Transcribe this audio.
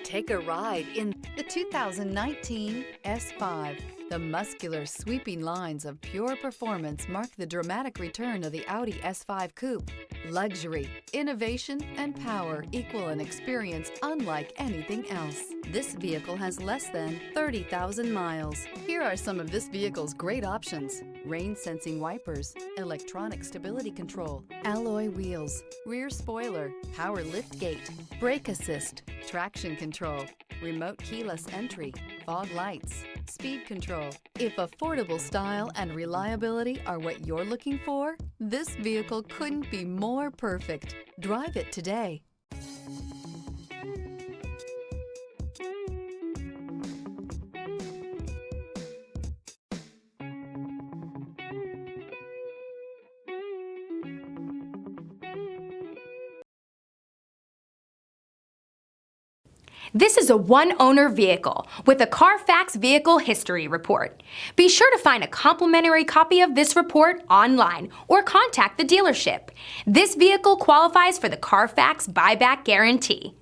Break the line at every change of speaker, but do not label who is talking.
Take a ride in the 2019 S5. The muscular, sweeping lines of pure performance mark the dramatic return of the Audi S5 Coupe. Luxury, innovation, and power equal an experience unlike anything else. This vehicle has less than 30,000 miles. Here are some of this vehicle's great options: rain-sensing wipers, electronic stability control, alloy wheels, rear spoiler, power liftgate, brake assist, traction control, remote keyless entry, fog lights, speed control. If affordable style and reliability are what you're looking for, this vehicle couldn't be more perfect. Drive it today.
This is a one-owner vehicle with a Carfax Vehicle History Report. Be sure to find a complimentary copy of this report online or contact the dealership. This vehicle qualifies for the Carfax Buyback Guarantee.